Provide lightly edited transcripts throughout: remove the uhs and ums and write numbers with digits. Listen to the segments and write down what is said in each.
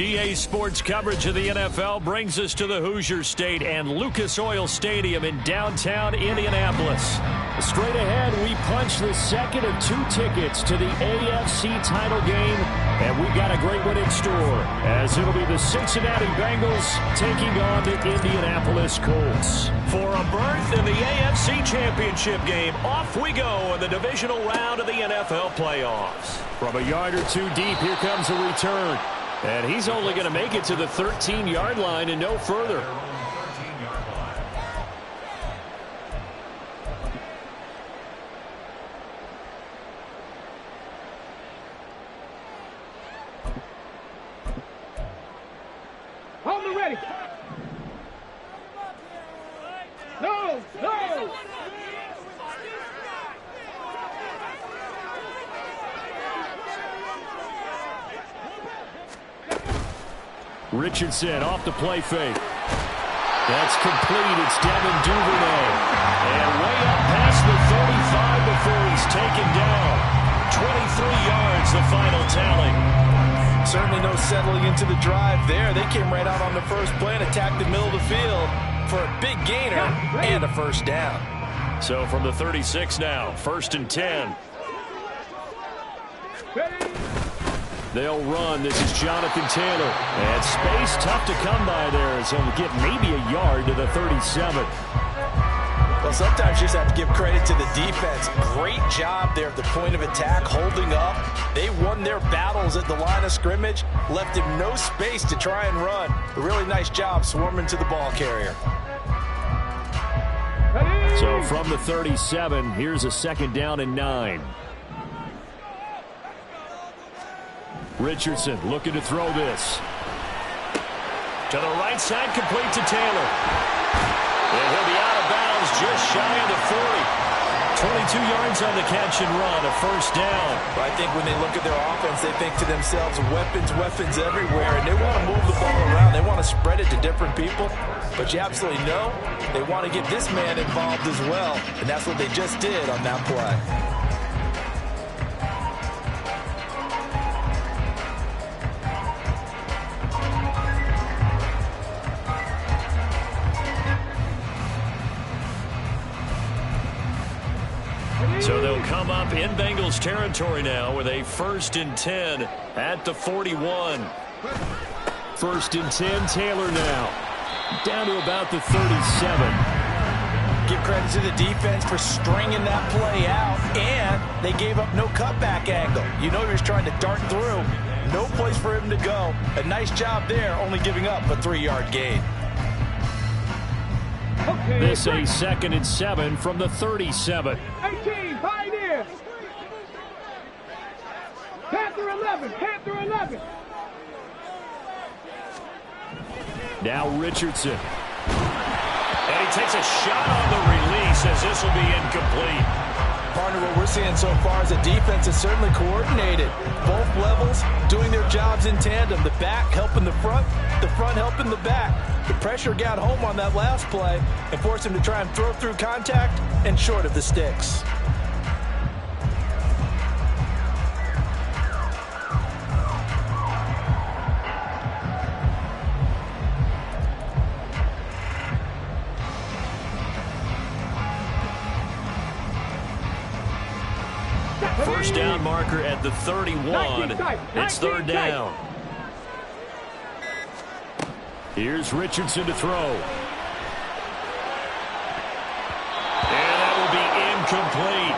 EA Sports coverage of the NFL brings us to the Hoosier State and Lucas Oil Stadium in downtown Indianapolis. Straight ahead, we punch the second of two tickets to the AFC title game, and we've got a great one in store, as it'll be the Cincinnati Bengals taking on the Indianapolis Colts. For a berth in the AFC Championship game, off we go in the divisional round of the NFL playoffs. From a yard or two deep, here comes a return. And he's only going to make it to the 13-yard line and no further. Hold it ready. No, no. Richardson off the play fake. That's complete. It's Devin Duvernay. And way up past the 35 before he's taken down. 23 yards, the final tally. Certainly no settling into the drive there. They came right out on the first play and attacked the middle of the field for a big gainer and a first down. So from the 36 now, 1st and 10. They'll run. This is Jonathan Taylor. And space tough to come by there, as he'll get maybe a yard to the 37. Well, sometimes you just have to give credit to the defense. Great job there at the point of attack, holding up. They won their battles at the line of scrimmage, left him no space to try and run. A really nice job swarming to the ball carrier. So from the 37, here's a 2nd down and 9. Richardson looking to throw this. To the right side, complete to Taylor. And he'll be out of bounds just shy of the 40. 22 yards on the catch and run, a first down. But I think when they look at their offense, they think to themselves, weapons everywhere, and they want to move the ball around. They want to spread it to different people. But you absolutely know they want to get this man involved as well, and that's what they just did on that play. So they'll come up in Bengals territory now with a 1st and 10 at the 41. 1st and 10, Taylor now. Down to about the 37. Give credit to the defense for stringing that play out, and they gave up no cutback angle. You know he was trying to dart through. No place for him to go. A nice job there, only giving up a 3-yard gain. This a 2nd and 7 from the 37. 18, Pioneers. Panther 11, Panther 11. Now Richardson. And he takes a shot on the release, as this will be incomplete. Partner, what we're seeing so far is the defense is certainly coordinated. Both levels doing their jobs in tandem. The back helping the front helping the back. The pressure got home on that last play and forced him to try and throw through contact and short of the sticks. First down marker at the 31. It's 3rd down. Here's Richardson to throw. And that will be incomplete.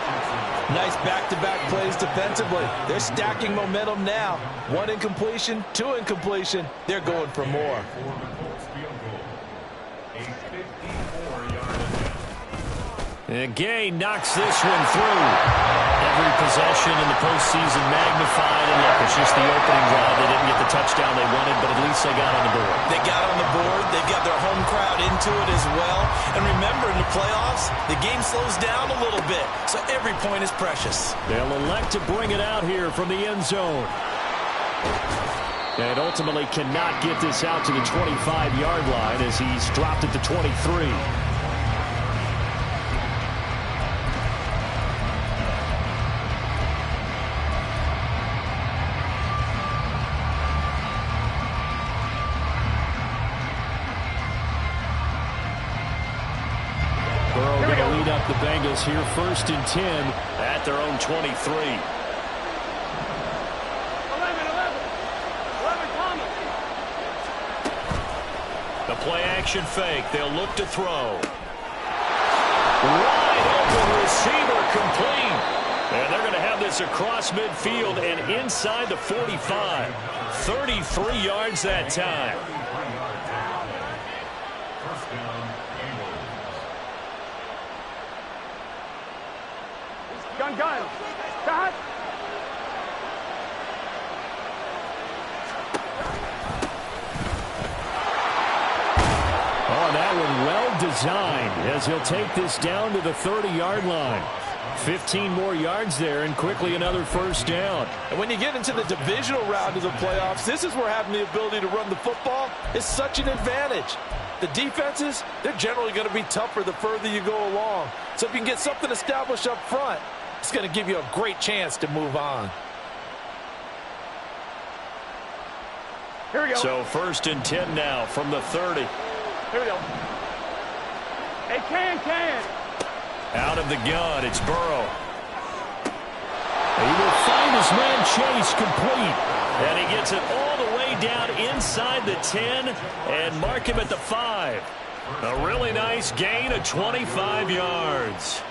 Nice back-to-back plays defensively. They're stacking momentum now. 1 incompletion, 2 incompletion. They're going for more. And Gay knocks this one through. Every possession in the postseason magnified. And look, it's just the opening drive. They didn't get the touchdown they wanted, but at least they got on the board. They got on the board. They've got their home crowd into it as well. And remember, in the playoffs, the game slows down a little bit. So every point is precious. They'll elect to bring it out here from the end zone. And ultimately cannot get this out to the 25-yard line as he's dropped at the 23. going to lead up the Bengals here 1st and 10 at their own 23. 11 Thomas. The play action fake. They'll look to throw. Wide open receiver complete. And they're going to have this across midfield and inside the 45. 33 yards that time. Gun. Start. Oh, that one well designed as he'll take this down to the 30-yard line. 15 more yards there and quickly another first down. And when you get into the divisional round of the playoffs, this is where having the ability to run the football is such an advantage. The defenses, they're generally going to be tougher the further you go along. So if you can get something established up front, it's going to give you a great chance to move on. Here we go. So 1st and 10 now from the 30. Here we go. Hey, can. Out of the gun, it's Burrow. He will find his man Chase complete. And he gets it all the way down inside the 10 and mark him at the 5. A really nice gain of 25 yards.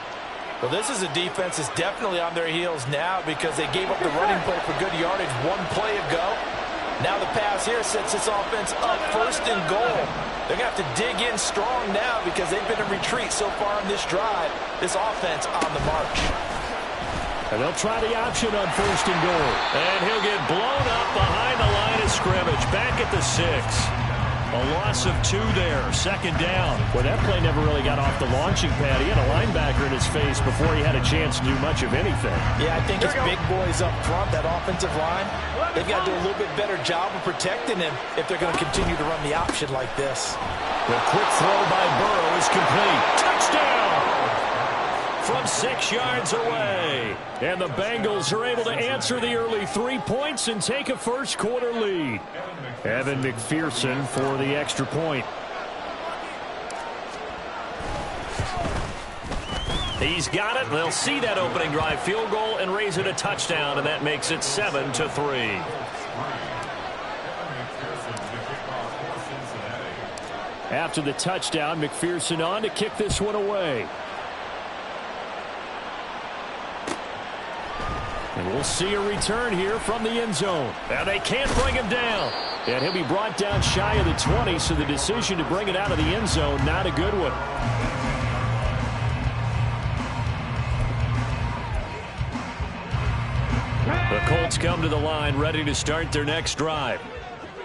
Well, this is a defense that's definitely on their heels now because they gave up the running play for good yardage one play ago. Now the pass here sets this offense up 1st and goal. They're going to have to dig in strong now because they've been in retreat so far on this drive. This offense on the march. And they'll try the option on 1st and goal. And he'll get blown up behind the line of scrimmage. Back at the 6. A loss of 2 there. 2nd down. Well, that play never really got off the launching pad. He had a linebacker in his face before he had a chance to do much of anything. Yeah, I think his big boys up front, that offensive line, they've got to do a little bit better job of protecting him if they're going to continue to run the option like this. The quick throw by Burrow is complete. Touchdown! From 6 yards away. And the Bengals are able to answer the early 3 points and take a first quarter lead. Evan McPherson for the extra point. He's got it. They'll see that opening drive field goal and raise it a touchdown, and that makes it 7-3. After the touchdown, McPherson on to kick this one away. And we'll see a return here from the end zone. And they can't bring him down. And he'll be brought down shy of the 20, so the decision to bring it out of the end zone, not a good one. The Colts come to the line, ready to start their next drive.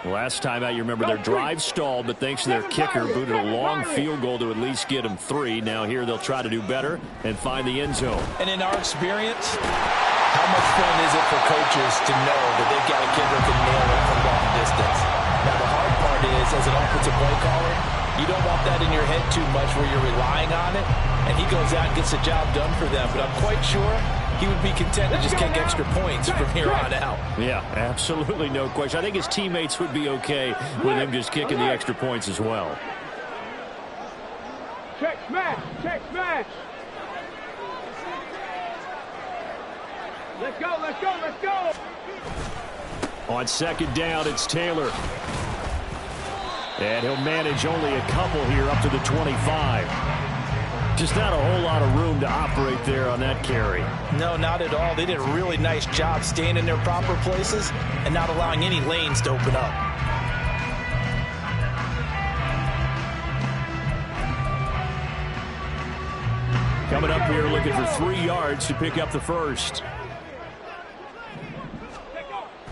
Last time out, you remember their drive stalled, but thanks to their kicker, booted a long field goal to at least get them 3. Now here they'll try to do better and find the end zone. And in our experience, how much fun is it for coaches to know that they've got a kicker who can nail it from long distance? Now the hard part is, as an offensive play caller, you don't want that in your head too much where you're relying on it, and he goes out and gets the job done for them. But I'm quite sure he would be content to just kick extra points from here on out. Yeah, absolutely no question. I think his teammates would be okay with him just kicking the extra points as well. Check smash. Let's go. On 2nd down, it's Taylor. And he'll manage only a couple here up to the 25. Just not a whole lot of room to operate there on that carry. No, not at all. They did a really nice job staying in their proper places and not allowing any lanes to open up. Coming up here looking for 3 yards to pick up the first.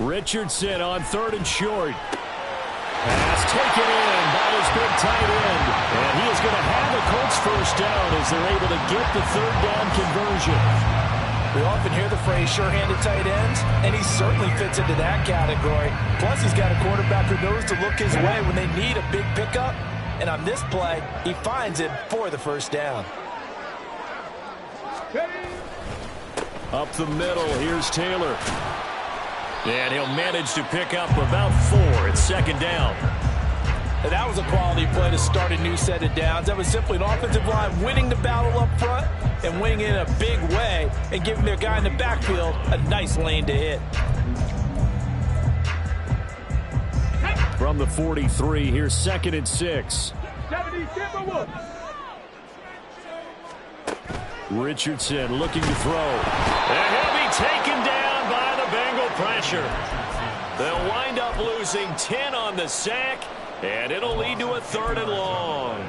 Richardson on 3rd and short. Pass taken in by his big tight end. And he is going to have a Colts first down as they're able to get the 3rd down conversion. We often hear the phrase sure-handed tight ends, and he certainly fits into that category. Plus, he's got a quarterback who knows to look his way when they need a big pickup. And on this play, he finds it for the first down. Up the middle, here's Taylor. And he'll manage to pick up about 4 at 2nd down. And that That was a quality play to start a new set of downs. That was simply an offensive line winning the battle up front and winning it in a big way and giving their guy in the backfield a nice lane to hit. From the 43, here's 2nd and 6. Richardson looking to throw. And he'll be taken down by the Bengal pressure. They'll wind up losing 10 on the sack, and it'll lead to a 3rd and long.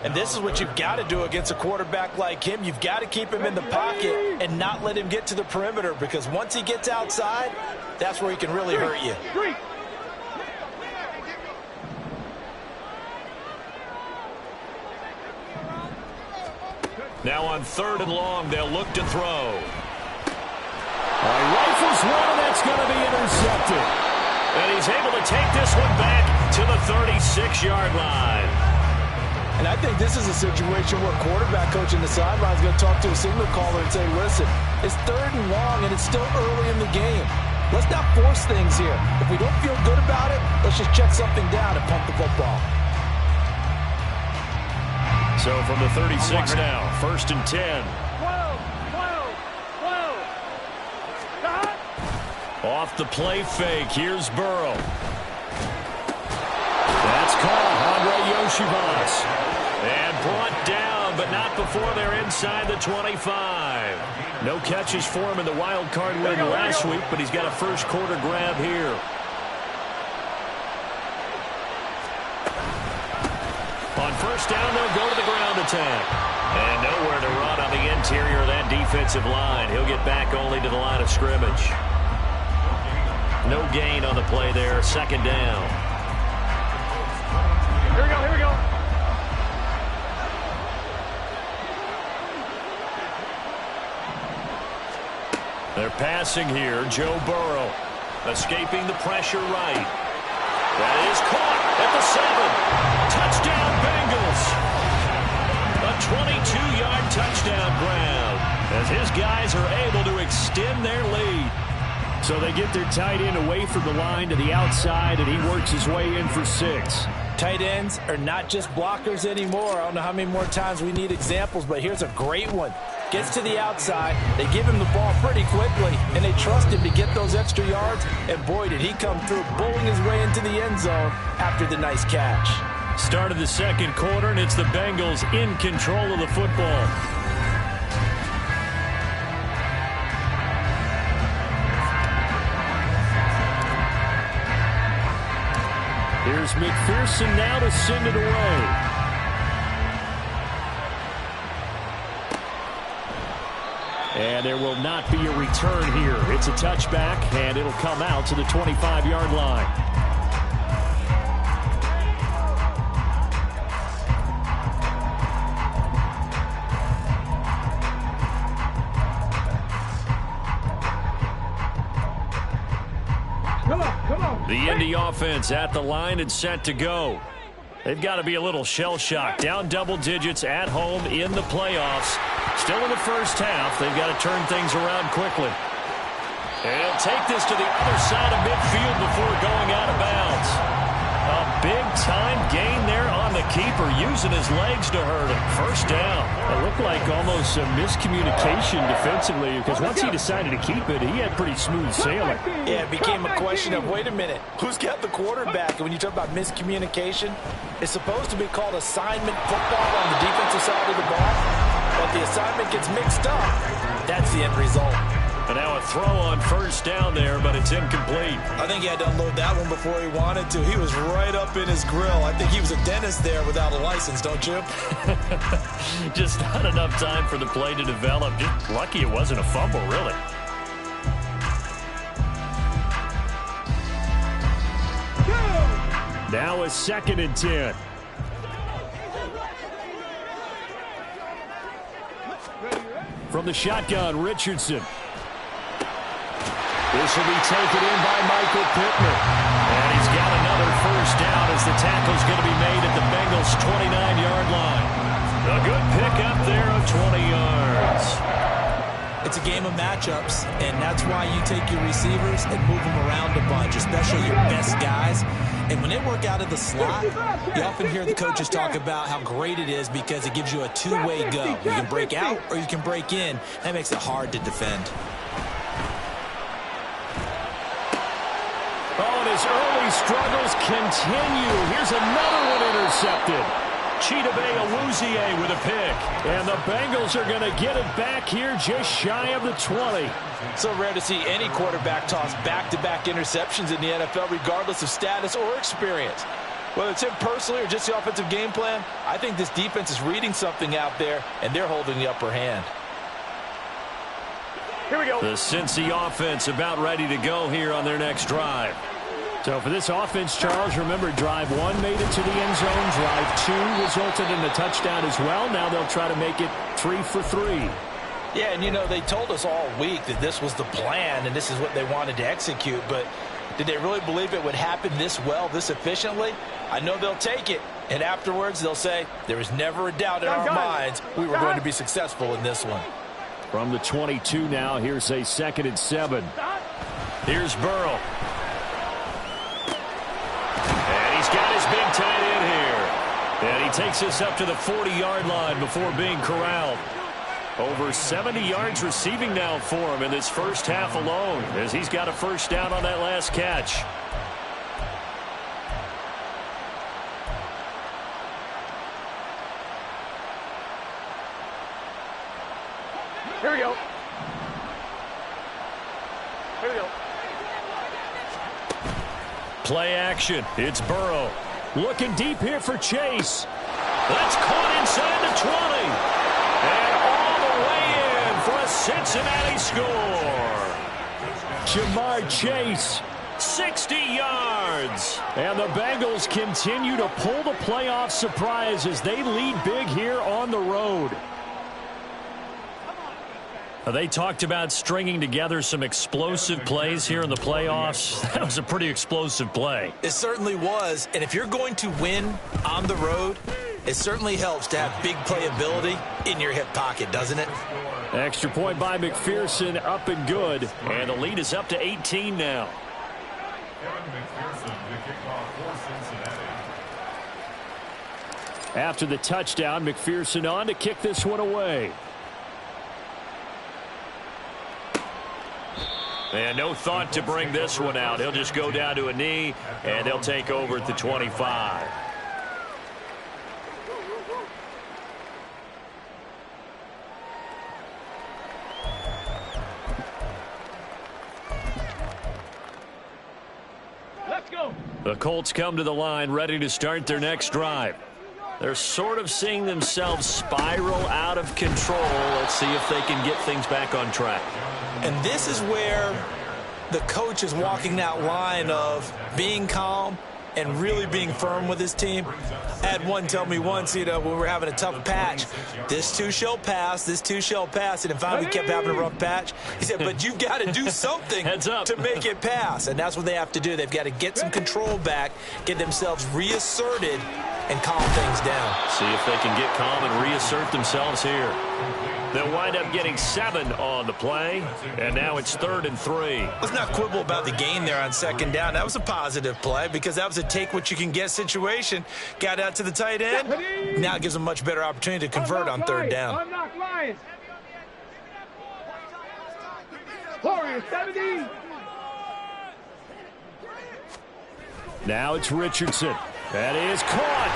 And this is what you've got to do against a quarterback like him. You've got to keep him in the pocket and not let him get to the perimeter, because once he gets outside, that's where he can really hurt you. Now on 3rd and long, they'll look to throw. Rifles one, and that's going to be intercepted. And he's able to take this one back to the 36-yard line. And I think this is a situation where quarterback coach in the sideline is going to talk to a signal caller and say, listen, it's 3rd and long, and it's still early in the game. Let's not force things here. If we don't feel good about it, let's just check something down and pump the football. So from the 36 now, 1st and 10. 12. Off the play fake, here's Burrow. That's caught, Andre Yoshibas. And brought down, but not before they're inside the 25. No catches for him in the wild card win last week, but he's got a first quarter grab here. On 1st down, they'll go to the ground attack. And nowhere to run on the interior of that defensive line. He'll get back only to the line of scrimmage. No gain on the play there. 2nd down. Here we go. They're passing here. Joe Burrow escaping the pressure right. That is caught at the 7. Touchdown, Bengals. A 22-yard touchdown grab as his guys are able to extend their lead. So they get their tight end away from the line to the outside, and he works his way in for 6. Tight ends are not just blockers anymore. I don't know how many more times we need examples, but here's a great one. Gets to the outside, they give him the ball pretty quickly, and they trust him to get those extra yards, and boy, did he come through, bowling his way into the end zone after the nice catch. Start of the 2nd quarter, and it's the Bengals in control of the football. Here's McPherson now to send it away. And there will not be a return here. It's a touchback, and it'll come out to the 25-yard line. Come on. The Indy offense at the line and set to go. They've got to be a little shell-shocked. Down double digits at home in the playoffs. Still in the first half. They've got to turn things around quickly. And he'll take this to the other side of midfield before going out of bounds. A big-time gain there on the keeper, using his legs to hurt him. First down. It looked like almost a miscommunication defensively, because once he decided to keep it, he had pretty smooth sailing. Yeah, it became a question of, wait a minute, who's got the quarterback? And when you talk about miscommunication, it's supposed to be called assignment football on the defensive side of the ball. But the assignment gets mixed up. That's the end result. And now a throw on 1st down there, but it's incomplete. I think he had to unload that one before he wanted to. He was right up in his grill. I think he was a dentist there without a license, don't you? Just not enough time for the play to develop. Just lucky it wasn't a fumble, really. Now a 2nd and 10. From the shotgun, Richardson. This will be taken in by Michael Pittman. And he's got another 1st down as the tackle's going to be made at the Bengals' 29-yard line. A good pick up there of 20 yards. It's a game of matchups, and that's why you take your receivers and move them around a bunch, especially your best guys. And when they work out of the slot, you often hear the coaches talk about how great it is because it gives you a two-way go. You can break out or you can break in. That makes it hard to defend. Oh, and his early struggles continue. Here's another one intercepted. Chidobe Awuzie with a pick. And the Bengals are going to get it back here just shy of the 20. So rare to see any quarterback toss back-to-back interceptions in the NFL, regardless of status or experience. Whether it's him personally or just the offensive game plan, I think this defense is reading something out there, and they're holding the upper hand. Here we go. The Cincy offense about ready to go here on their next drive. So for this offense, Charles, remember, drive 1 made it to the end zone. Drive 2 resulted in a touchdown as well. Now they'll try to make it 3 for 3. Yeah, and, you know, they told us all week that this was the plan and this is what they wanted to execute. But did they really believe it would happen this well, this efficiently? I know they'll take it. And afterwards, they'll say, there was never a doubt in our minds we were going to be successful in this one. From the 22 now, here's a 2nd and 7. Here's Burrow. And he's got his big tight end here. And he takes us up to the 40-yard line before being corralled. Over 70 yards receiving now for him in this first half alone, as he's got a first down on that last catch. Here we go. Here we go. Play action. It's Burrow. Looking deep here for Chase. That's caught inside the 20. And all the way in for a Cincinnati score. Jamar Chase, 60 yards. And the Bengals continue to pull the playoff surprise as they lead big here on the road. They talked about stringing together some explosive plays here in the playoffs. That was a pretty explosive play. It certainly was. And if you're going to win on the road, it certainly helps to have big playability in your hip pocket, doesn't it? Extra point by McPherson, up and good. And the lead is up to 18 now. After the touchdown, McPherson on to kick this one away. And no thought to bring this one out. He'll just go down to a knee, and they'll take over at the 25. Let's go. The Colts come to the line ready to start their next drive. They're sort of seeing themselves spiral out of control. Let's see if they can get things back on track. And this is where the coach is walking that line of being calm and really being firm with his team. I had one tell me once, you know, when we were having a tough patch, this too shall pass, this too shall pass. And finally we kept having a rough patch. He said, but you've got to do something to make it pass. And that's what they have to do. They've got to get some control back, get themselves reasserted, and calm things down. See if they can get calm and reassert themselves here. They'll wind up getting 7 on the play, and now it's 3rd and 3. Let's not quibble about the gain there on 2nd down. That was a positive play because that was a take-what-you-can-get situation. Got out to the tight end. Now it gives them a much better opportunity to convert on 3rd down. Unlock Lions. Warriors 70. Now it's Richardson. That is caught.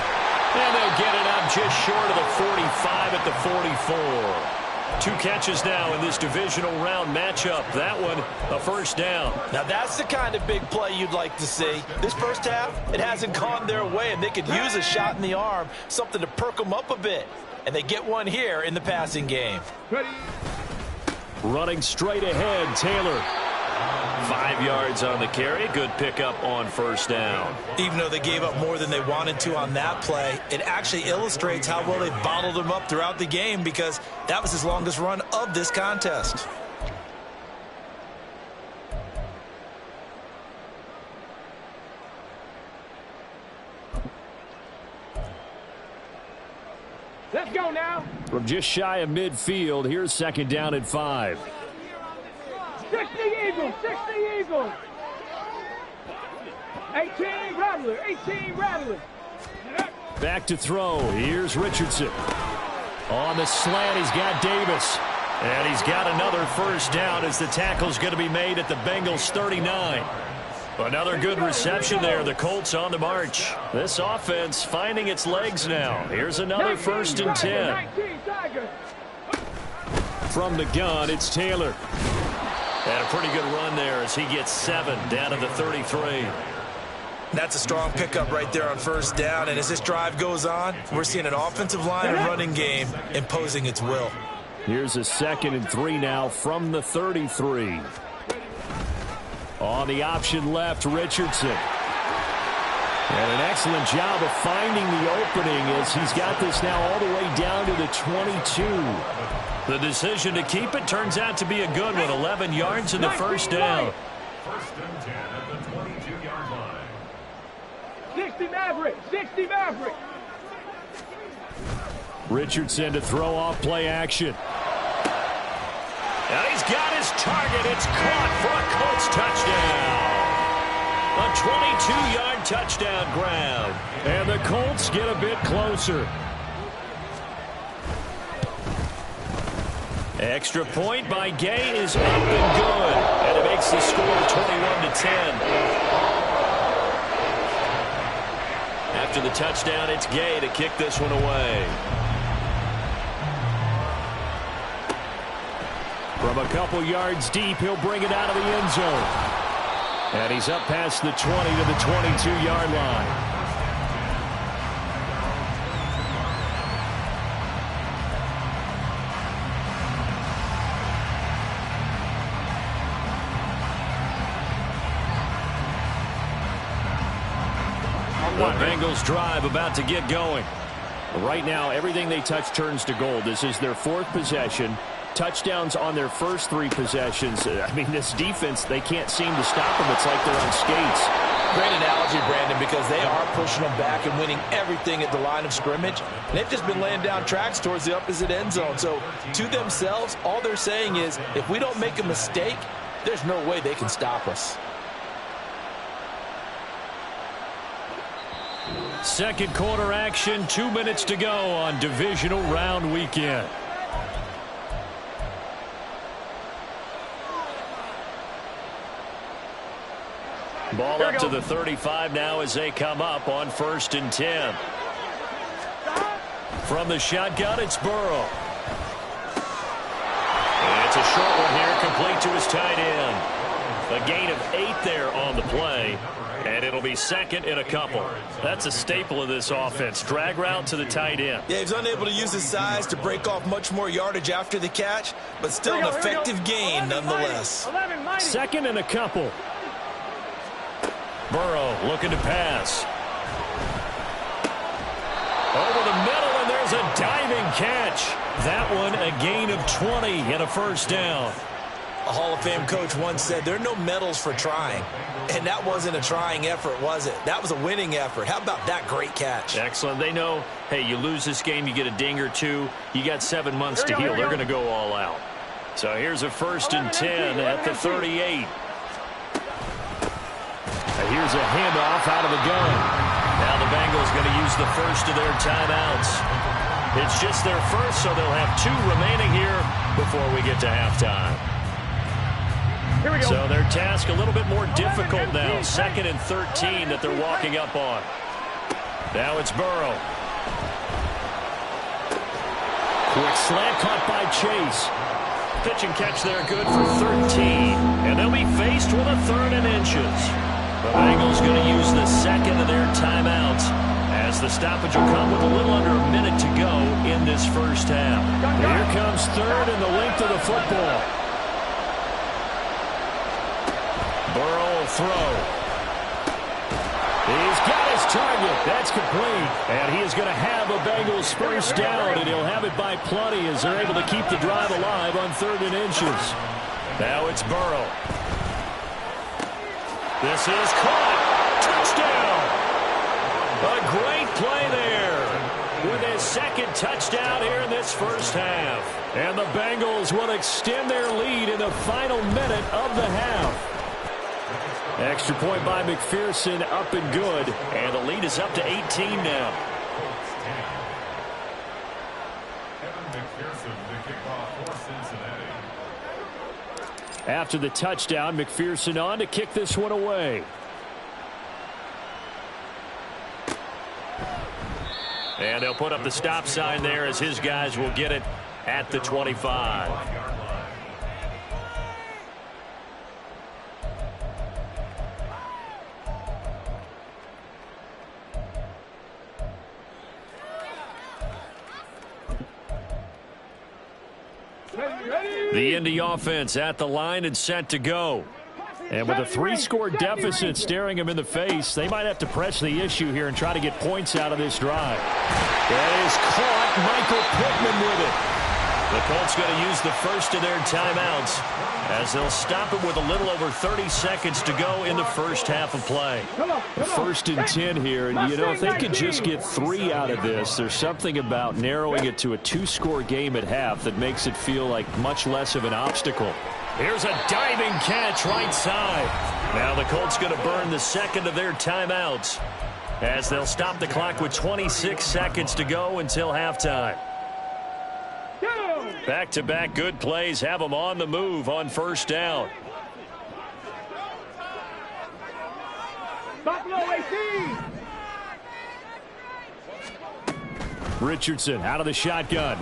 And they'll get it up just short of the 45 at the 44. 2 catches now in this divisional round matchup. That one, a first down. Now that's the kind of big play you'd like to see. This first half, it hasn't gone their way, and they could use a shot in the arm, something to perk them up a bit. And they get one here in the passing game. Ready. Running straight ahead, Taylor. 5 yards on the carry. Good pickup on first down. Even though they gave up more than they wanted to on that play, it actually illustrates how well they bottled him up throughout the game because that was his longest run of this contest. Let's go now. From just shy of midfield, here's 2nd down and 5. 60 Eagles. 18 Rattler. 18 Rattler. Back to throw. Here's Richardson. On the slant, he's got Davis. And he's got another first down as the tackle's going to be made at the Bengals 39. Another good reception there. The Colts on the march. This offense finding its legs now. Here's another 1st and 10. From the gun, it's Taylor. And a pretty good run there as he gets 7 down to the 33. That's a strong pickup right there on 1st down. And as this drive goes on, we're seeing an offensive line and running game imposing its will. Here's a 2nd and 3 now from the 33. On the option left, Richardson. And an excellent job of finding the opening as he's got this now all the way down to the 22. The decision to keep it turns out to be a good one. 11 yards in the first down. 1st and 10 at the 22-yard line. 60 Maverick. 60 Maverick. Richardson to throw off play action. And he's got his target. It's caught for a Colts touchdown. A 22-yard touchdown grab. And the Colts get a bit closer. Extra point by Gay is up and good. And it makes the score 21-10. After the touchdown, it's Gay to kick this one away. From a couple yards deep, he'll bring it out of the end zone. And he's up past the 20 to the 22-yard line. The Bengals drive about to get going. Right now, everything they touch turns to gold. This is their 4th possession. Touchdowns on their first 3 possessions. I mean, this defense, they can't seem to stop them. It's like they're on skates. Great analogy, Brandon, because they are pushing them back and winning everything at the line of scrimmage. And they've just been laying down tracks towards the opposite end zone. So, to themselves, all they're saying is, if we don't make a mistake, there's no way they can stop us. 2nd quarter action, 2 minutes to go on divisional round weekend. Ball up to the 35 now as they come up on 1st and 10. From the shotgun, it's Burrow. And it's a short one here, complete to his tight end. A gain of 8 there on the play. And it'll be 2nd and a couple. That's a staple of this offense. Drag route to the tight end. Yeah, he's unable to use his size to break off much more yardage after the catch, but still an effective gain nonetheless. 2nd and a couple. Burrow looking to pass. Over the middle, and there's a diving catch. That one a gain of 20 and a first down. A Hall of Fame coach once said there are no medals for trying. And that wasn't a trying effort, was it? That was a winning effort. How about that great catch? Excellent. They know, hey, you lose this game, you get a ding or 2. You got 7 months to heal. They're going to go all out. So here's a 1st and 10 at the 38. Here's a handoff out of the gun. Now the Bengals going to use the first of their timeouts. It's just their first, so they'll have 2 remaining here before we get to halftime. Here we go. So their task a little bit more difficult now. 2nd and 13 that they're walking up on. Now it's Burrow. Quick slant caught by Chase. Pitch and catch there good for 13. And they'll be faced with a 3rd and inches. The Bengals going to use the 2nd of their timeouts as the stoppage will come with a little under a minute to go in this first half. Here comes 3rd and the length of the football. Burrow will throw. He's got his target. That's complete. And he is going to have a Bengals first down, and he'll have it by plenty as they're able to keep the drive alive on 3rd and inches. Now it's Burrow. This is caught. Touchdown. A great play there with his 2nd second touchdown here in this first half. And the Bengals will extend their lead in the final minute of the half. Extra point by McPherson, up and good. And the lead is up to 18 now. After the touchdown, McPherson on to kick this one away. And they'll put up the stop sign there as his guys will get it at the 25. The Indy offense at the line and set to go. And with a 3-score deficit staring them in the face, they might have to press the issue here and try to get points out of this drive. That is caught. Michael Pittman with it. The Colts going to use the first of their timeouts as they'll stop it with a little over 30 seconds to go in the first half of play. First and 10 here, and you know, if they could just get 3 out of this, there's something about narrowing it to a 2-score game at half that makes it feel like much less of an obstacle. Here's a diving catch right side. Now the Colts going to burn the second of their timeouts as they'll stop the clock with 26 seconds to go until halftime. Back-to-back good plays have them on the move on first down. Richardson out of the shotgun.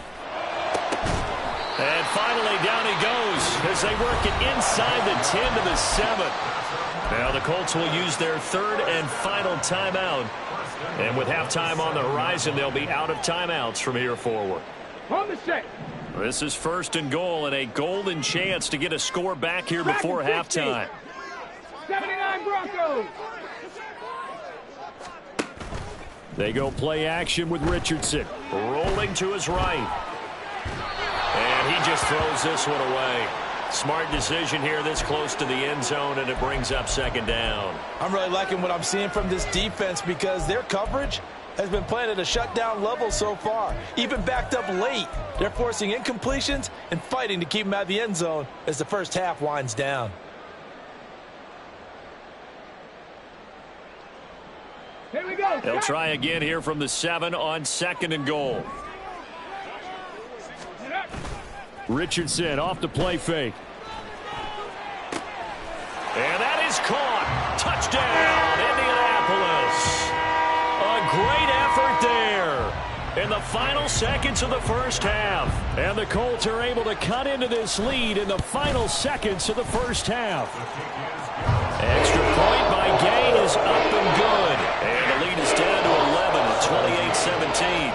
And finally down he goes as they work it inside the 10 to the 7. Now the Colts will use their third and final timeout. And with halftime on the horizon, they'll be out of timeouts from here forward. On the set. This is first and goal and a golden chance to get a score back here before halftime. 79 Broncos. They go play action with Richardson. Rolling to his right. And he just throws this one away. Smart decision here this close to the end zone, and it brings up second down. I'm really liking what I'm seeing from this defense because their coverage has been playing at a shutdown level so far. Even backed up late, they're forcing incompletions and fighting to keep them out of the end zone as the first half winds down. Here we go. They'll try again here from the 7 on second and goal. Richardson off the play fake. And that is caught. Touchdown, Indianapolis. A great effort there in the final seconds of the first half. And the Colts are able to cut into this lead in the final seconds of the first half. Extra point by Gay is up and good. And the lead is down to 11, 28-17.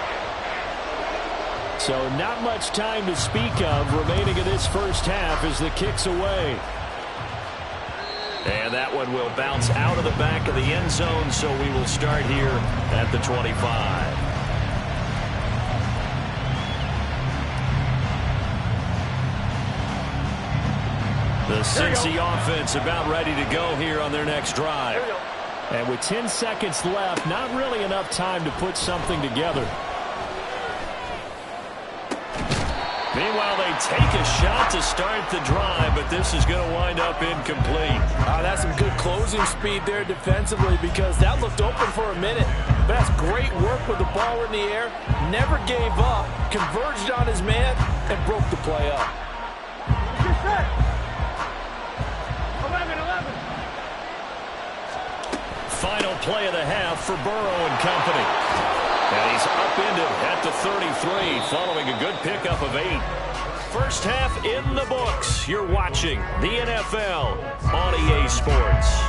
So not much time to speak of remaining in this first half as the kick's away. And that one will bounce out of the back of the end zone, so we will start here at the 25. The Cincy offense about ready to go here on their next drive. And with 10 seconds left, not really enough time to put something together. Meanwhile, they take a shot to start the drive, but this is going to wind up incomplete. That's some good closing speed there defensively because that looked open for a minute. But that's great work with the ball in the air. Never gave up, converged on his man, and broke the play up. 11. Final play of the half for Burrow and company. And he's upended at the 33 following a good pickup of 8. First half in the books. You're watching the NFL on EA Sports.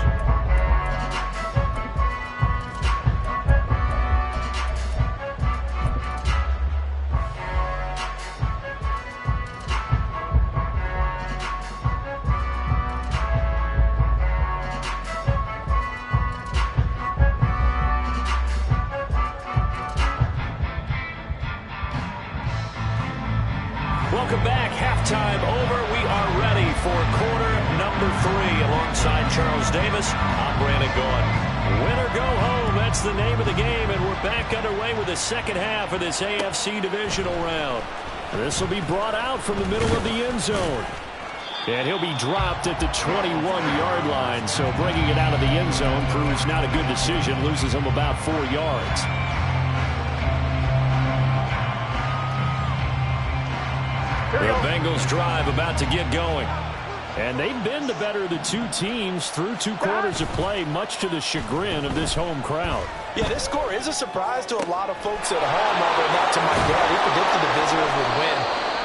Welcome back. Halftime over. We are ready for quarter number 3. Alongside Charles Davis, I'm Brandon Gaudin. Win or go home, that's the name of the game, and we're back underway with the second half of this AFC divisional round. This will be brought out from the middle of the end zone. And he'll be dropped at the 21-yard line, so bringing it out of the end zone proves not a good decision, loses him about 4 yards. The Bengals drive about to get going. And they've been the better of the two teams through 2 quarters of play, much to the chagrin of this home crowd. Yeah, this score is a surprise to a lot of folks at home, although not to my dad. He predicted the visitors would win.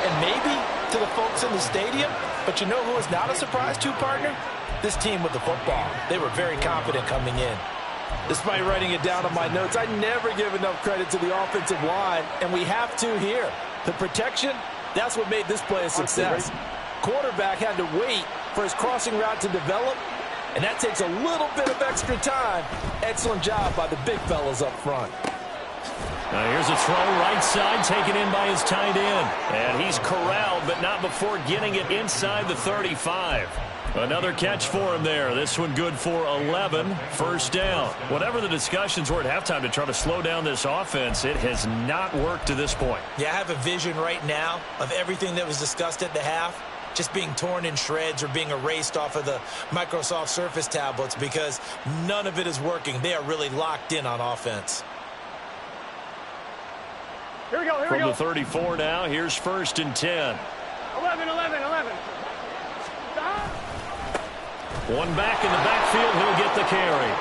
And maybe to the folks in the stadium. But you know who is not a surprise to, partner? This team with the football. They were very confident coming in. Despite writing it down on my notes, I never give enough credit to the offensive line, and we have to here. The protection, that's what made this play a success. Quarterback had to wait for his crossing route to develop, and that takes a little bit of extra time. Excellent job by the big fellas up front. Now here's a throw right side taken in by his tight end. And he's corralled, but not before getting it inside the 35. Another catch for him there. This one good for 11. First down. Whatever the discussions were at halftime to try to slow down this offense, it has not worked to this point. Yeah, I have a vision right now of everything that was discussed at the half just being torn in shreds or being erased off of the Microsoft Surface tablets because none of it is working. They are really locked in on offense. Here we go, From the 34 now, here's 1st and 10. 11. Stop. One back in the backfield, he'll get the carry.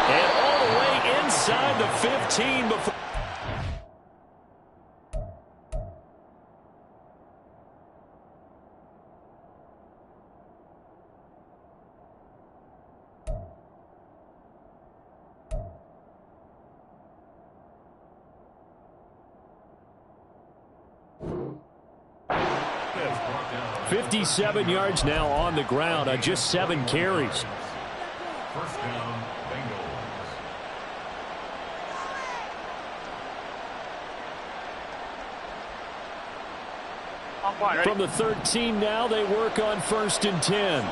And all the way inside the 15 before. .57 yards now on the ground on just 7 carries. First down, Bengals. From the 13 now, they work on 1st and 10.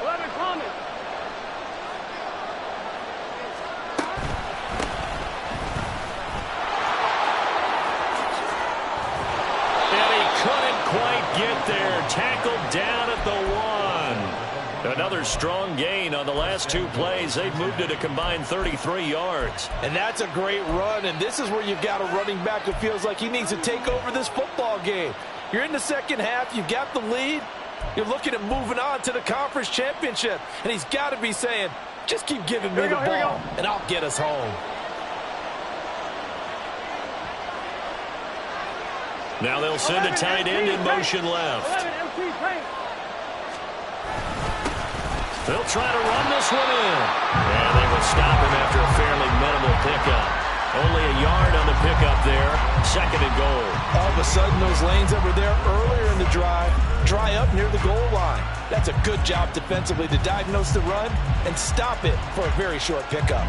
11 coming. Quite get there. Tackled down at the 1. Another strong gain on the last 2 plays. They've moved it a combined 33 yards. And that's a great run, and this is where you've got a running back who feels like he needs to take over this football game. You're in the second half. You've got the lead. You're looking at moving on to the conference championship, and he's got to be saying, just keep giving me the ball, and I'll get us home. Now they'll send a tight end in motion left. They'll try to run this one in. And they will stop him after a fairly minimal pickup. Only a yard on the pickup there. 2nd and goal. All of a sudden, those lanes that were there earlier in the drive dry up near the goal line. That's a good job defensively to diagnose the run and stop it for a very short pickup.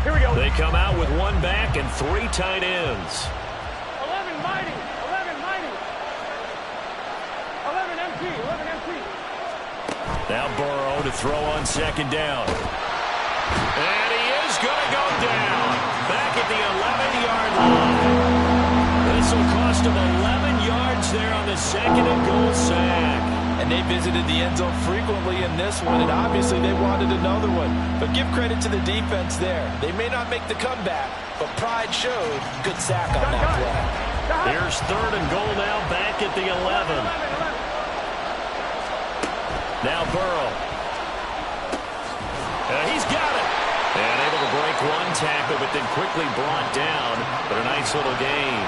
Here we go. They come out with 1 back and 3 tight ends. 11 mighty. 11 empty. Now Burrow to throw on 2nd down. And he is going to go down. Back at the 11-yard line. This will cost him 11 yards there on the 2nd and goal sack. And they visited the end zone frequently in this one, and obviously they wanted another one. But give credit to the defense there. They may not make the comeback, but pride showed. Good sack on that play. Here's 3rd and goal now, back at the 11. Now Burrow. He's got it. And able to break 1 tackle, but then quickly brought down. But a nice little gain.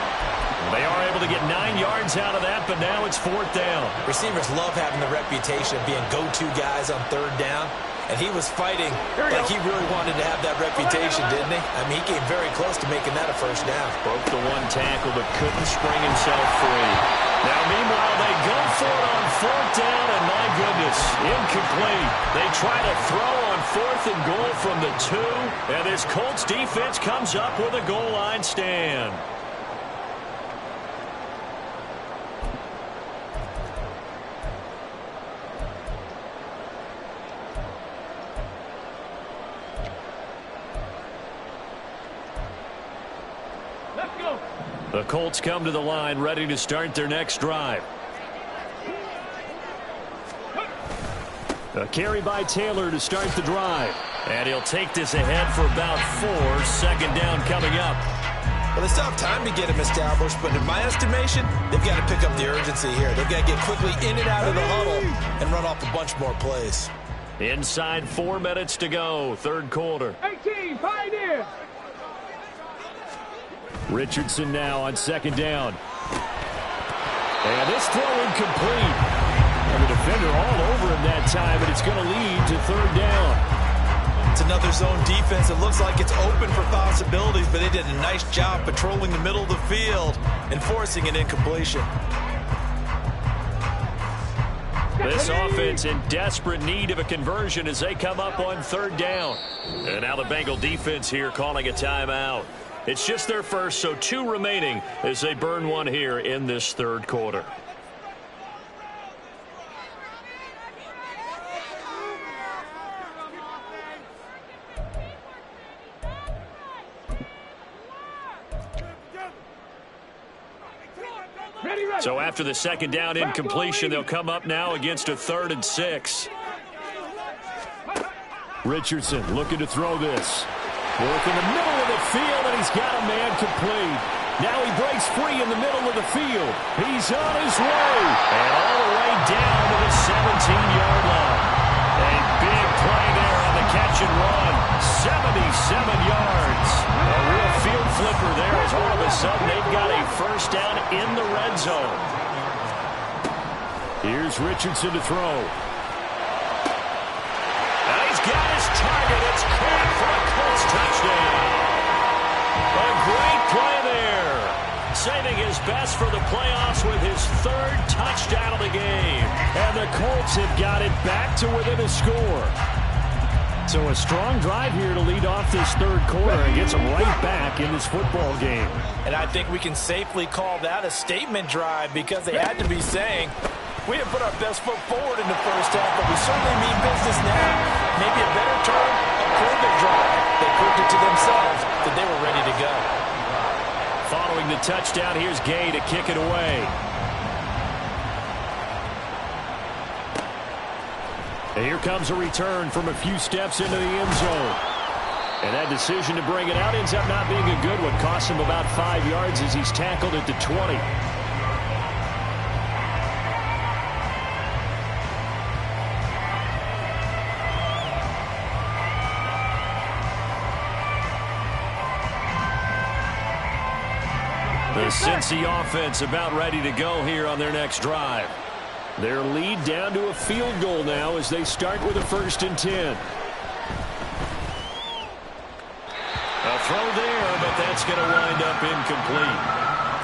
They are able to get 9 yards out of that, but now it's 4th down. Receivers love having the reputation of being go-to guys on 3rd down. And he was fighting like he really wanted to have that reputation, didn't he? I mean, he came very close to making that a 1st down. Broke the 1 tackle, but couldn't spring himself free. Now, meanwhile, they go for it on 4th down, and my goodness, incomplete. They try to throw on 4th and goal from the 2, and this Colts defense comes up with a goal line stand. The Colts come to the line ready to start their next drive. A carry by Taylor to start the drive. And he'll take this ahead for about 4. Second down coming up. Well, they still have time to get him established, but in my estimation, they've got to pick up the urgency here. They've got to get quickly in and out of the huddle and run off a bunch more plays. Inside 4 minutes to go, third quarter. 18, Pioneers. Richardson now on second down. And this throw incomplete. And the defender all over him that time, and it's going to lead to third down. It's another zone defense. It looks like it's open for possibilities, but they did a nice job patrolling the middle of the field and forcing an incompletion. This offense in desperate need of a conversion as they come up on third down. And now the Bengal defense here calling a timeout. It's just their first, so 2 remaining as they burn one here in this third quarter. So after the second down incompletion, they'll come up now against a 3rd and 6. Richardson looking to throw this. Work in the middle of the field, and he's got a man complete. Now he breaks free in the middle of the field. He's on his way. And all the way down to the 17-yard line. A big play there on the catch and run. 77 yards. A real field flipper there as all of a sudden they've got a first down in the red zone. Here's Richardson to throw. And he's got his target. It's caught for a Colts touchdown. A great play there. Saving his best for the playoffs with his 3rd touchdown of the game. And the Colts have got it back to within a score. So a strong drive here to lead off this third quarter and gets them right back in this football game. And I think we can safely call that a statement drive because they had to be saying, we didn't put our best foot forward in the first half, but we certainly mean business now. Maybe a better term, a prove-it drive. They proved it to themselves that they were ready to go. Following the touchdown, here's Gay to kick it away. And here comes a return from a few steps into the end zone. And that decision to bring it out ends up not being a good one. Costs him about 5 yards as he's tackled at the 20. The Cincy offense about ready to go here on their next drive. Their lead down to a field goal now as they start with a 1st and 10. A throw there, but that's going to wind up incomplete.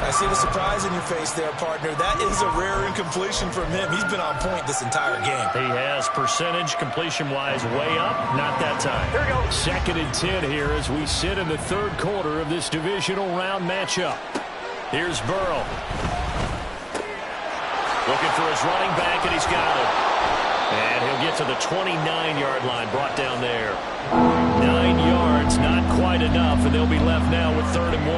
I see the surprise in your face there, partner. That is a rare incompletion from him. He's been on point this entire game. He has percentage completion-wise way up. Not that time. Here we go. 2nd and 10 here as we sit in the third quarter of this divisional round matchup. Here's Burrow. Looking for his running back, and he's got it. And he'll get to the 29-yard line, brought down there. 9 yards, not quite enough, and they'll be left now with 3rd and 1.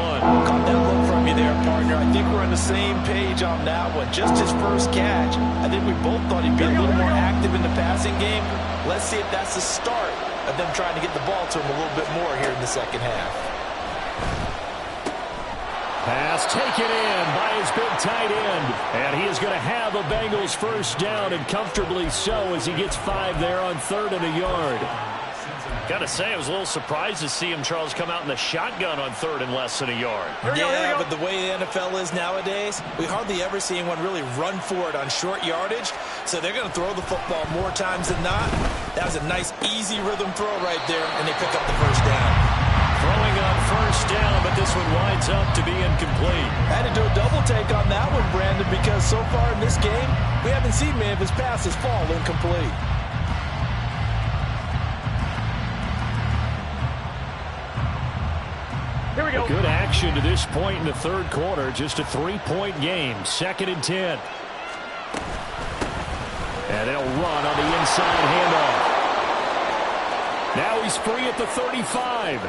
Caught that look from you there, partner. I think we're on the same page on that one. Just his first catch. I think we both thought he'd be a little more active in the passing game. Let's see if that's the start of them trying to get the ball to him a little bit more here in the second half. Pass taken in by his big tight end. And he is going to have a Bengals first down, and comfortably so as he gets 5 there on 3rd and a yard. Got to say, I was a little surprised to see him, Charles, come out in the shotgun on 3rd and less than a yard. Yeah, but the way the NFL is nowadays, we hardly ever see anyone really run for it on short yardage. So they're going to throw the football more times than not. That was a nice, easy rhythm throw right there, and they pick up the first down. Throwing on first down, but this one winds up to be incomplete. Had to do a double take on that one, Brandon, because so far in this game, we haven't seen many of his passes fall incomplete. Here we go. Good action to this point in the third quarter. Just a 3-point game. 2nd and 10. And they'll run on the inside handoff. Now he's free at the 35.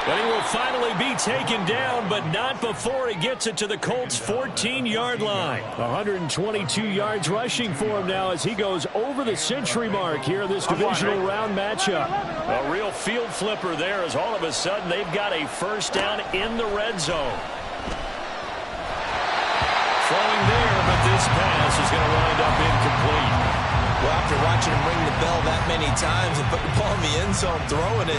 And he will finally be taken down, but not before he gets it to the Colts' 14-yard line. 122 yards rushing for him now as he goes over the century mark here in this divisional round matchup. A real field flipper there as all of a sudden they've got a first down in the red zone. Throwing there, but this pass is going to wind up incomplete. Well, after watching him ring the bell that many times and put the ball in the end zone, throwing it,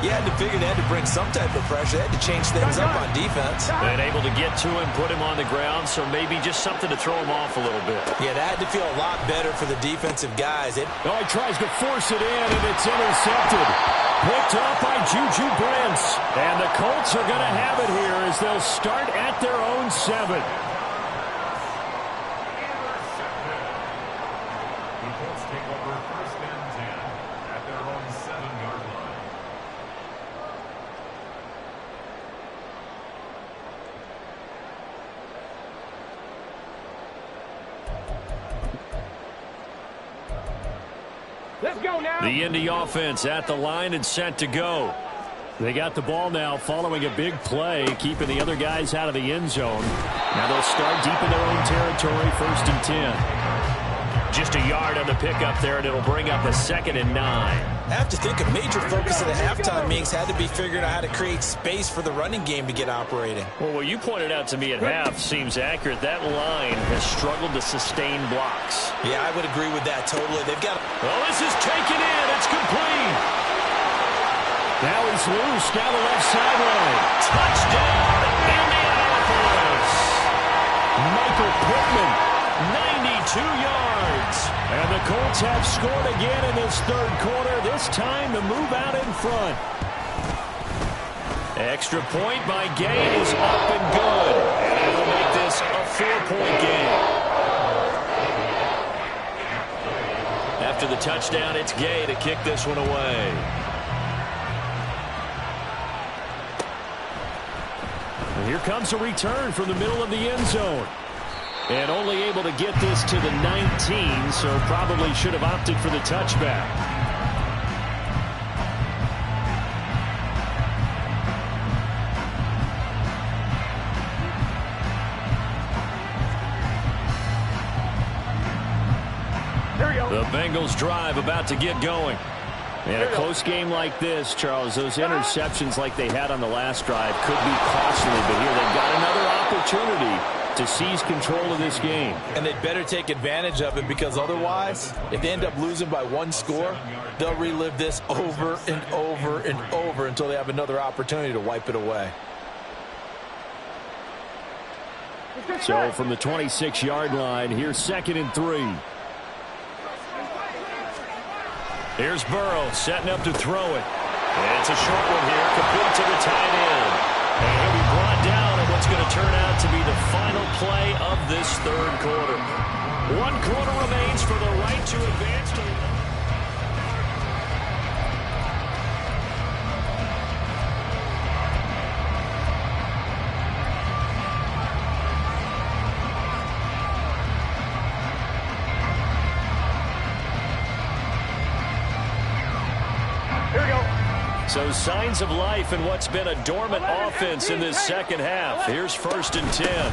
you had to figure they had to bring some type of pressure. They had to change things up on defense. And able to get to him, put him on the ground, so maybe just something to throw him off a little bit. Yeah, that had to feel a lot better for the defensive guys. He tries to force it in, and it's intercepted. Picked off by Juju Brents. And the Colts are going to have it here as they'll start at their own 7. Let's go now. The Indy offense at the line and set to go. They got the ball now following a big play, keeping the other guys out of the end zone. Now they'll start deep in their own territory, 1st and 10. Just a yard on the pickup there, and it'll bring up a 2nd and 9. I have to think a major focus of the halftime meetings had to be figuring out how to create space for the running game to get operating. Well, what you pointed out to me at half seems accurate. That line has struggled to sustain blocks. Yeah, I would agree with that totally. They've got. Well, this is taken in. It's complete. Now he's loose down the left sideline. Touchdown, Indianapolis. Michael Pittman, 92 yards. And the Colts have scored again in this 3rd quarter, this time to move out in front. Extra point by Gay is up and good. And it will make this a 4-point game. After the touchdown, it's Gay to kick this one away. And here comes a return from the middle of the end zone. And only able to get this to the 19, so probably should have opted for the touchback. The Bengals drive about to get going. In a close game like this, Charles, those interceptions like they had on the last drive could be costly, but here they've got another opportunity to seize control of this game. And they'd better take advantage of it, because otherwise, if they end up losing by 1 score, they'll relive this over and over and over until they have another opportunity to wipe it away. So from the 26-yard line, here's 2nd and 3. Here's Burrow setting up to throw it. And it's a short one here, complete to the tight end. And he'll be brought down in what's going to turn out to be the final play of this 3rd quarter. 1 quarter remains for the right to advance to the... So signs of life in what's been a dormant offense in this 2nd half. Here's 1st and 10.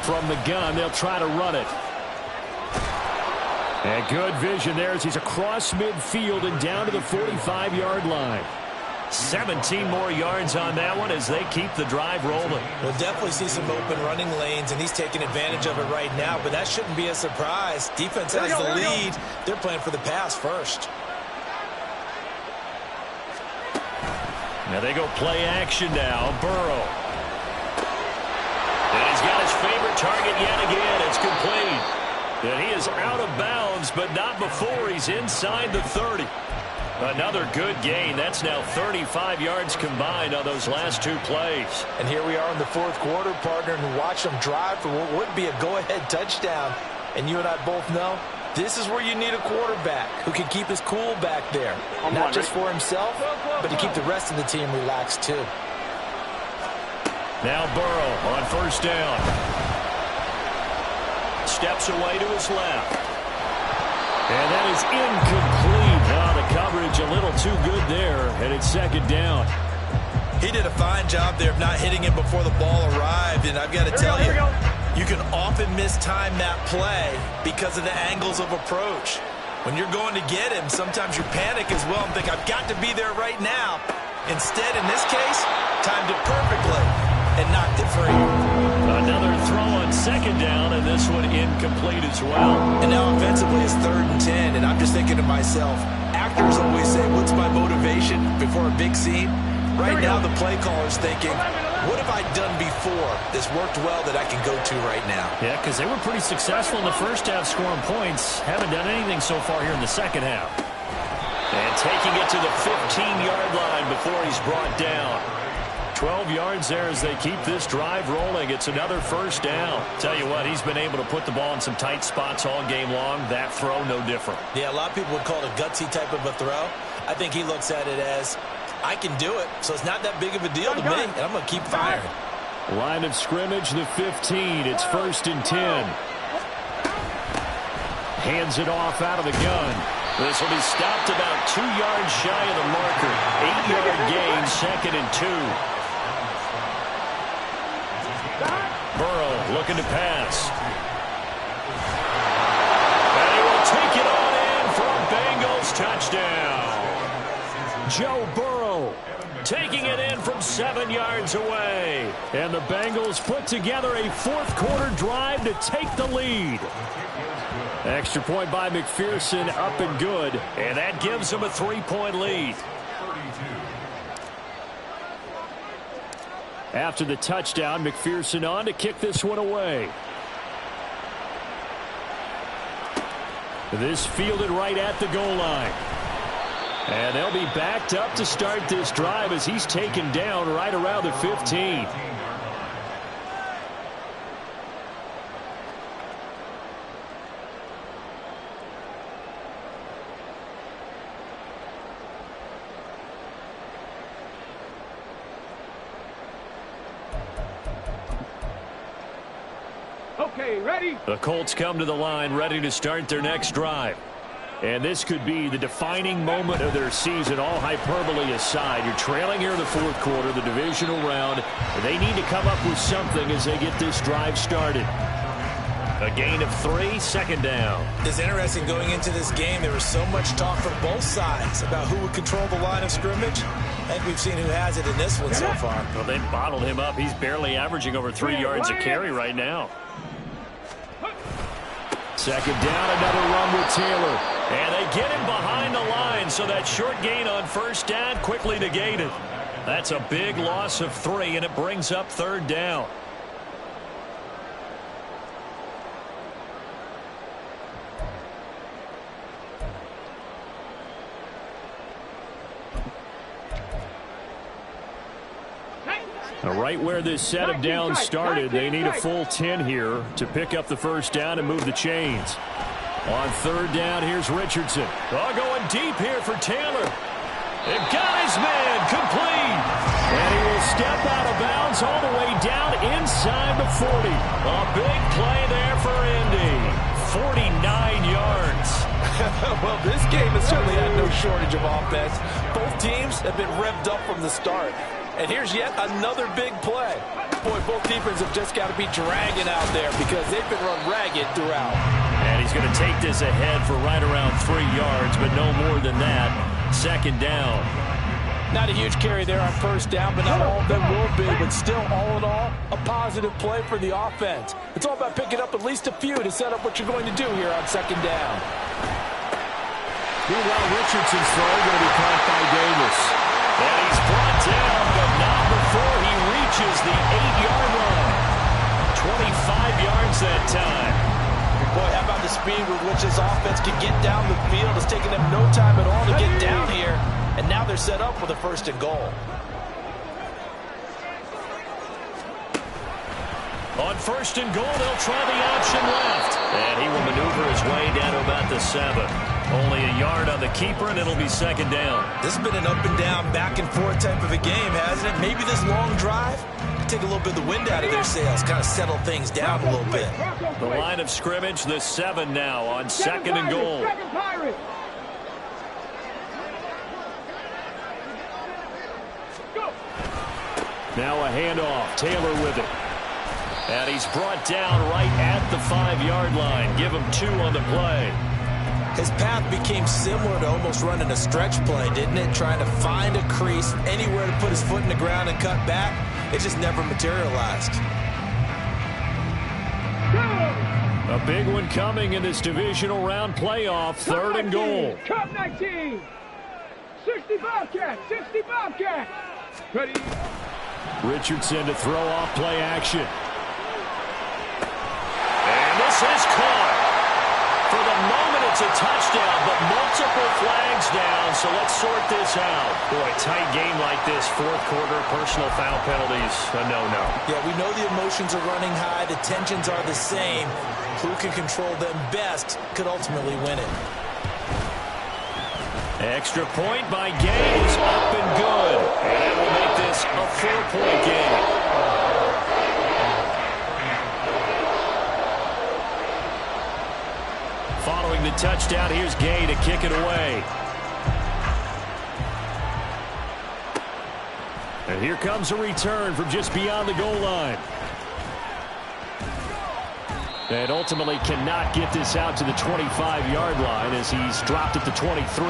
From the gun, they'll try to run it. And good vision there as he's across midfield and down to the 45-yard line. 17 more yards on that one as they keep the drive rolling. We'll definitely see some open running lanes, and he's taking advantage of it right now, but that shouldn't be a surprise. Defense has the lead. They're playing for the pass first. Now they go play action now. Burrow. And he's got his favorite target yet again. It's complete. And he is out of bounds, but not before he's inside the 30. Another good gain. That's now 35 yards combined on those last 2 plays. And here we are in the 4th quarter, partner, and watch them drive for what would be a go-ahead touchdown. And you and I both know this is where you need a quarterback who can keep his cool back there. Not just for himself, but to keep the rest of the team relaxed too. Now Burrow on 1st down. Steps away to his left. And that is incomplete. Now the coverage a little too good there, and it's 2nd down. He did a fine job there of not hitting him before the ball arrived, and I've got to tell you, you can often mistime that play because of the angles of approach. When you're going to get him, sometimes you panic as well and think, I've got to be there right now. Instead, in this case, timed it perfectly and knocked it free. Another throw on second down, and this one incomplete as well. And now offensively it's 3rd and 10, and I'm just thinking to myself, actors always say, what's my motivation before a big scene? Right now the play caller's thinking, what have I done before that's worked well that I can go to right now? Yeah, because they were pretty successful in the first half scoring points. Haven't done anything so far here in the second half. And taking it to the 15-yard line before he's brought down. 12 yards there as they keep this drive rolling. It's another first down. Tell you what, he's been able to put the ball in some tight spots all game long. That throw, no different. Yeah, a lot of people would call it a gutsy type of a throw. I think he looks at it as, I can do it, so it's not that big of a deal to me, and I'm going to keep firing. Line of scrimmage, the 15. It's 1st and 10. Hands it off out of the gun. This will be stopped about 2 yards shy of the marker. 8-yard gain, 2nd and 2. Burrow looking to pass. And he will take it on in for a Bengals touchdown. Joe Burrow taking it in from 7 yards away. And the Bengals put together a 4th quarter drive to take the lead. Extra point by McPherson, up and good. And that gives them a 3-point lead. After the touchdown, McPherson on to kick this one away. This fielded right at the goal line. And they'll be backed up to start this drive as he's taken down right around the 15. Okay, ready? The Colts come to the line ready to start their next drive. And this could be the defining moment of their season, all hyperbole aside. You're trailing here in the 4th quarter, the divisional round. They need to come up with something as they get this drive started. A gain of 3, 2nd down. It's interesting going into this game. There was so much talk from both sides about who would control the line of scrimmage. I think we've seen who has it in this one so far. Well, they bottled him up. He's barely averaging over 3 yards a carry right now. 2nd down, another run with Taylor. And they get him behind the line, so that short gain on 1st down quickly negated. That's a big loss of 3, and it brings up 3rd down. Right where this set of downs started, they need a full 10 here to pick up the 1st down and move the chains. On 3rd down, here's Richardson. Oh, going deep here for Taylor. They've got his man complete. And he will step out of bounds all the way down inside the 40. A big play there for Indy. 49 yards. Well, this game has certainly had no shortage of offense. Both teams have been revved up from the start. And here's yet another big play. Boy, both defenses have just got to be dragging out there because they've been run ragged throughout. And he's going to take this ahead for right around 3 yards, but no more than that. 2nd down. Not a huge carry there on 1st down, but not all of them will be. But still, all in all, a positive play for the offense. It's all about picking up at least a few to set up what you're going to do here on 2nd down. Meanwhile, Richardson's throw going to be caught by Davis. And he's brought down, but not before he reaches the 8-yard line. 25 yards that time. Boy, how about the speed with which this offense can get down the field? It's taken them no time at all to get down here. And now they're set up with a 1st and goal. On 1st and goal, they'll try the option left. And he will maneuver his way down to about the 7. Only a yard on the keeper, and it'll be 2nd down. This has been an up-and-down, back-and-forth type of a game, hasn't it? Maybe this long drive can take a little bit of the wind out of their sails, kind of settle things down a little bit. The line of scrimmage, the 7 now on 2nd and goal. Now a handoff. Taylor with it. And he's brought down right at the 5-yard line. Give him 2 on the play. His path became similar to almost running a stretch play, didn't it? Trying to find a crease, anywhere to put his foot in the ground and cut back. It just never materialized. A big one coming in this divisional round playoff. 3rd and goal. Cup 19. 60 Bobcats. 60 Bobcats. Ready. Richardson to throw off play action. And this is caught. For the moment, it's a touchdown, but multiple flags down, so let's sort this out. Boy, tight game like this, 4th quarter, personal foul penalties, a no-no. Yeah, we know the emotions are running high, the tensions are the same. Who can control them best could ultimately win it. Extra point by Gay is up and good. And that will make this a 4-point game. Following the touchdown, here's Gay to kick it away. And here comes a return from just beyond the goal line. And ultimately cannot get this out to the 25-yard line as he's dropped at the 23.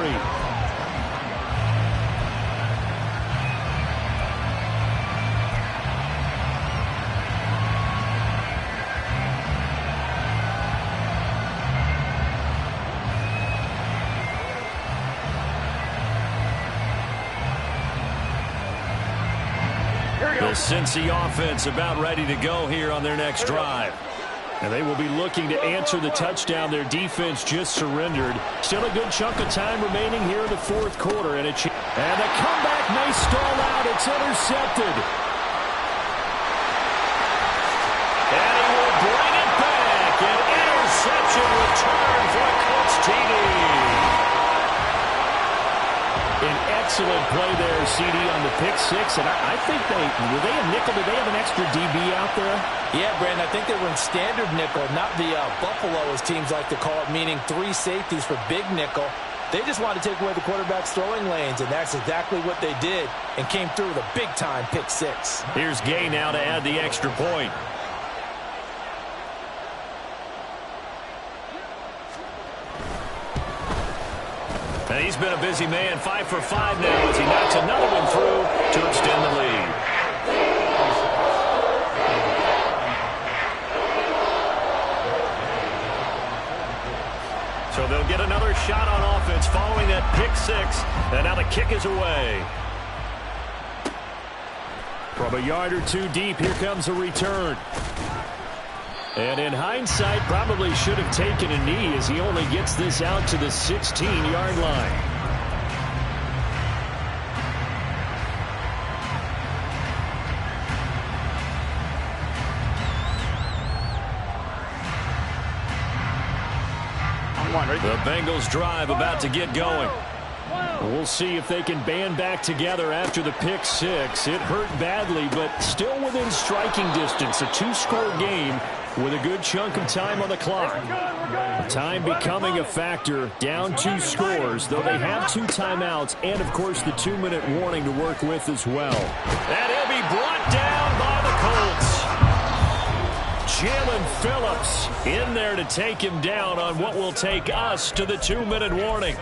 The Cincy offense about ready to go here on their next drive. And they will be looking to answer the touchdown their defense just surrendered. Still a good chunk of time remaining here in the 4th quarter. And the comeback may stall out. It's intercepted. And he will bring it back. An interception return for a Colts TD. An excellent play there, CD, on the pick 6. And I think were they a nickel? Did they have an extra DB out there? Yeah, Brandon, I think they were in standard nickel, not the Buffalo, as teams like to call it, meaning 3 safeties for big nickel. They just wanted to take away the quarterback's throwing lanes, and that's exactly what they did, and came through with a big-time pick 6. Here's Gay now to add the extra point. And he's been a busy man, 5 for 5 now as he knocks another one through to extend the lead. So they'll get another shot on offense following that pick 6. And now the kick is away. From a yard or 2 deep, here comes a return. And in hindsight, probably should have taken a knee as he only gets this out to the 16-yard line. The Bengals drive about to get going. We'll see if they can band back together after the pick 6. It hurt badly, but still within striking distance. A 2-score game with a good chunk of time on the clock. Time becoming a factor, down 2 scores, though they have 2 timeouts and, of course, the 2-minute warning to work with as well. And he'll be brought down by the Colts. Jalen Phillips in there to take him down on what will take us to the 2-minute warning.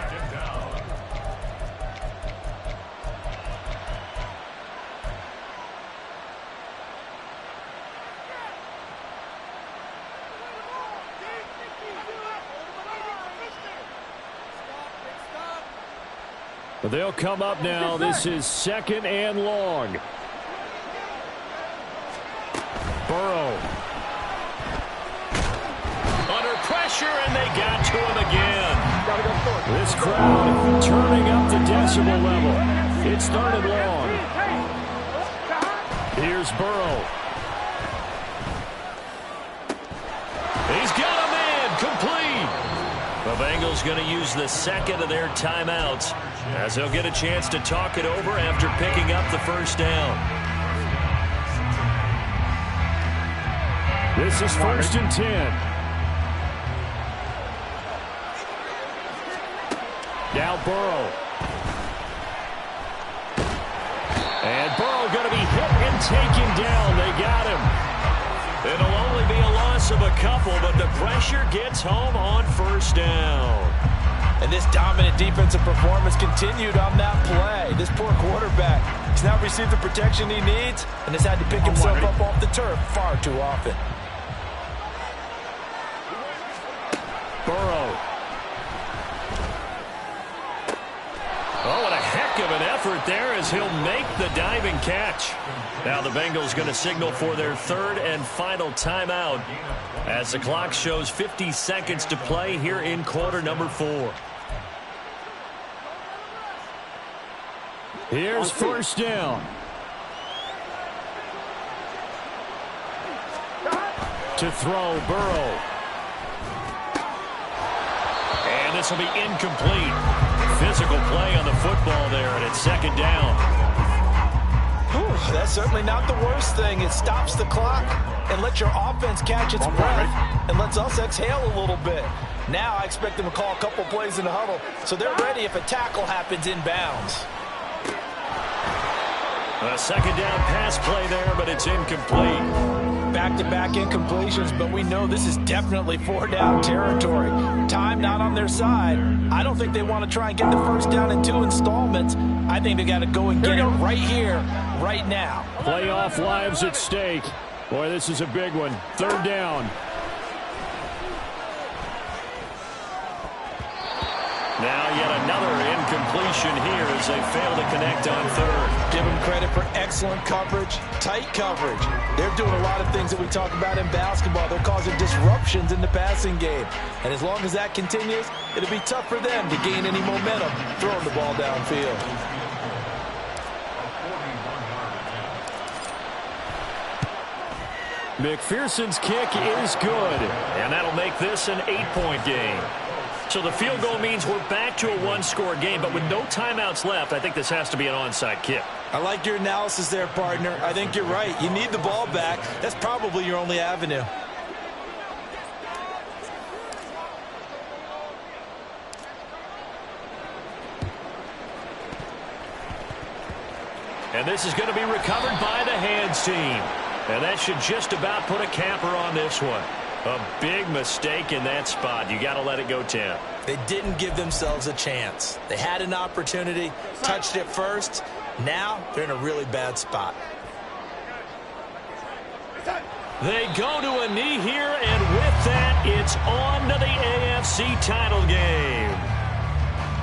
But they'll come up now. This is 2nd and long. Burrow. Under pressure, and they got to him again. This crowd turning up the decibel level. It's 3rd and long. Here's Burrow. He's got a man complete. The Bengals going to use the 2nd of their timeouts as they'll get a chance to talk it over after picking up the 1st down. This is 1st and 10. Now Burrow. And Burrow going to be hit and taken down. They got him. It'll only be a loss of a couple, but the pressure gets home on first down. And this dominant defensive performance continued on that play. This poor quarterback has now received the protection he needs and has had to pick himself up off the turf far too often. Burrow. Oh, what a heck of an effort there as he'll make the diving catch. Now the Bengals going to signal for their third and final timeout as the clock shows 50 seconds to play here in quarter number 4. Here's first down. To throw, Burrow. And this will be incomplete. Physical play on the football there, and it's second down. Whew, that's certainly not the worst thing. It stops the clock and lets your offense catch its breath and lets us exhale a little bit. Now I expect them to call a couple plays in the huddle, so they're ready if a tackle happens inbounds. A second down pass play there, but it's incomplete. Back-to-back incompletions, but we know this is definitely 4-down territory. Time not on their side. I don't think they want to try and get the first down in 2 installments. I think they got to go and get it right here, right now. Playoff lives at stake. Boy, this is a big one. Third down. Now yet another incompletion here as they fail to connect on third. Give them credit for excellent coverage, tight coverage. They're doing a lot of things that we talk about in basketball. They're causing disruptions in the passing game. And as long as that continues, it'll be tough for them to gain any momentum throwing the ball downfield. McPherson's kick is good, and that'll make this an 8-point game. So the field goal means we're back to a 1-score game, but with no timeouts left, I think this has to be an onside kick. I like your analysis there, partner. I think you're right. You need the ball back. That's probably your only avenue. And this is going to be recovered by the hands team. And that should just about put a capper on this one. A big mistake in that spot. You got to let it go 10. They didn't give themselves a chance. They had an opportunity, touched it first. Now they're in a really bad spot. They go to a knee here, and with that, it's on to the AFC title game.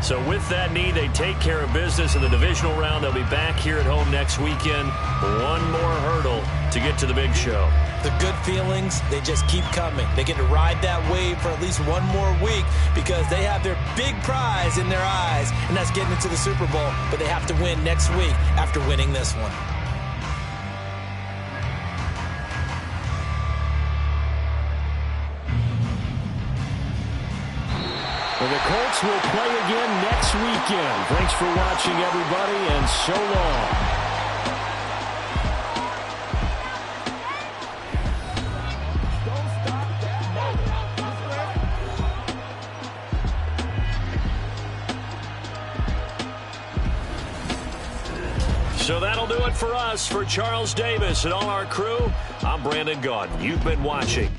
So with that knee, they take care of business in the divisional round. They'll be back here at home next weekend. One more hurdle to get to the big show. The good feelings, they just keep coming. They get to ride that wave for at least one more week because they have their big prize in their eyes, and that's getting into the Super Bowl. But they have to win next week after winning this one. Well, the Colts will play again next weekend. Thanks for watching, everybody, and so long. So that'll do it for us. For Charles Davis and all our crew, I'm Brandon Gaudin. You've been watching